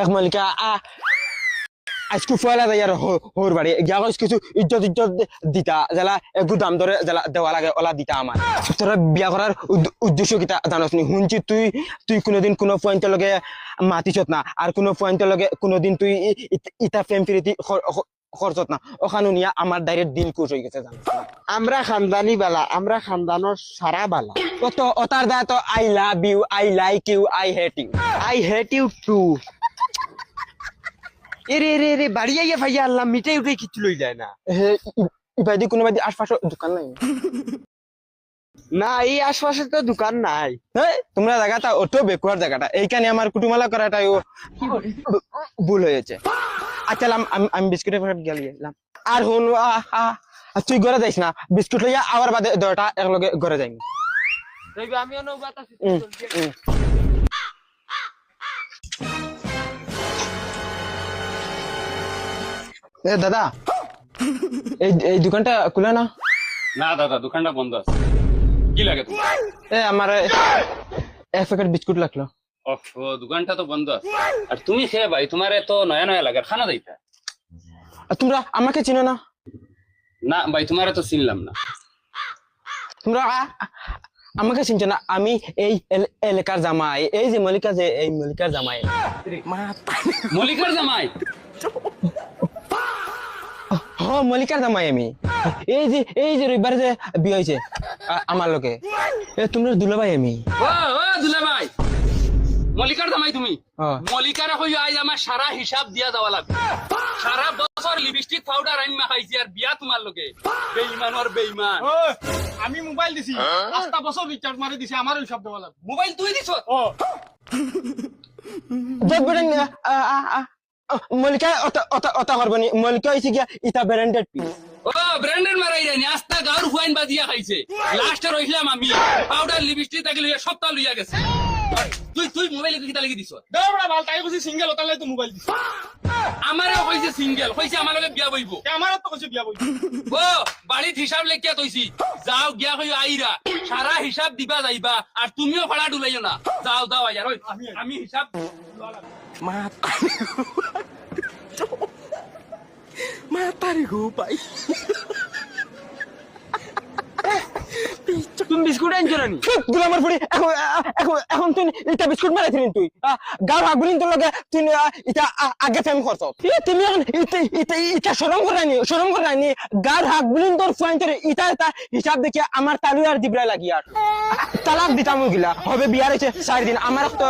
এক মলিকা আজকে ফয়লা যায় আর হোর বাড়ি গিয়া কিছু ইজ্জত দিতা জেলা একটু দাম ধরে জেলা দেওয়া লাগে ওলা দিতা আমার তোরা বিয়া করার উদ্দেশ্য কিতা জানাস নি শুনছি তুই কোনোদিন কোনো পয়েন্টের লগে মাতিছত না আর কোনো পয়েন্টের লগে কোনোদিন তুই ইটা প্রেম প্রীতি খরচত না ওখানে নিয়ে আমার ডাইরেক্ট দিল খুশ হয়ে গেছে জানিস না আমরা খানদানি বালা আমরা খানদানোর সারা বালা তো ওতার দা তো I love you I like you I hate you I hate you too এরে রে রে বাড়ি আইয়া ভাইয়া আল্লাহ মিটাই উঠে কিছু লই যায় না ইবাদি কোনো বাদি আশপাশে দোকান নাই না এই আশপাশে তো দোকান নাই তোমরা জায়গাটা অটো বেকুয়ার জায়গাটা এইখানে আমার কুটুমালা করাটাই ভুল হয়েছে আচ্ছা আমি বিস্কুটের প্যাকেট গেলাম আর হুন তুই ঘরে যাইস না বিস্কুট লইয়া আবার বাদে দরটা একলগে ঘরে যাইনি আমিও নৌবাত আছি দাদা এই দোকানটা খুলে না না দাদা দোকানটা বন্ধ আছে কি লাগে তোমার আমার এক প্যাকেট বিস্কুট লাগলো ও দোকানটা তো বন্ধ আছে আর তুমি খেয়ে ভাই তোমার তো নয়া নয়া লাগে খানা দিতে তোমরা আমাকে চিনো না না ভাই তোমার তো চিনলাম না তোমরা আমাকে চিনছো না আমি এই এলাকার জামাই এই যে মল্লিকা যে এই মল্লিকার জামাই মল্লিকার জামাই মল্লিকার জামাই আমি এই যে রবিবার যে বিয়ে হয়েছে আমার লোকে তোমরা দুলাভাই আমি ও দুলা ভাই মল্লিকার জামাই তুমি মল্লিকার হই আজ আমার সারা হিসাব দিয়া যাওয়া লাগবে সারা বছর লিপস্টিক পাউডার আইন মাখাইছি আর বিয়া তোমার লোকে বেঈমান আর বেঈমান আমি মোবাইল দিছি 5টা বছর রিচার্জ মারি দিছি আমার হিসাব দেওয়া লাগবে মোবাইল তুই দিছ মল্লিকা অতা করবনি মল্লিকা হয়েছে গিয়া ইটা ব্র্যান্ডেড পিস ও ব্র্যান্ডেড মারাই রানি আস্তা গাউর হুয়াইন বাজিয়া খাইছে লাস্টে রইলাম আমি পাউডার লিপস্টিক তাকে লইয়া সপ্তাহ লইয়া গেছে তুই মোবাইল কিটা লাগি দিছ দেবড়া ভাল তাই কইছি সিঙ্গেল ওতালে তো মোবাইল দিছি আমারও কইছে সিঙ্গেল কইছে আমার লগে বিয়া বইবো আমারও তো কইছে বিয়া বই ও বাড়িত হিসাব লেখিয়া তইছি যাও গিয়া কই আইরা সারা হিসাব দিবা যাইবা আর তুমিও ভাড়া ডুলাইও না যাও আইয়া ওই আমি হিসাব মাতারে গো ভাই তুমি বিস্কুট আনছো না তুই আমার পড়ি এখন তুই এটা বিস্কুট মারাইছিলি তুই গাও হাগুলিন তোর লগে তুই এটা আগে ফেম করছ তুমি এখন এটা শরম করানি গার হাগুলিন তোর পয়েন্টের এটা হিসাব দেখে আমার তালু আর দিবরা লাগি আর তালাক দিতাম গিলা হবে বিয়ার হইছে 4 দিন আমার তো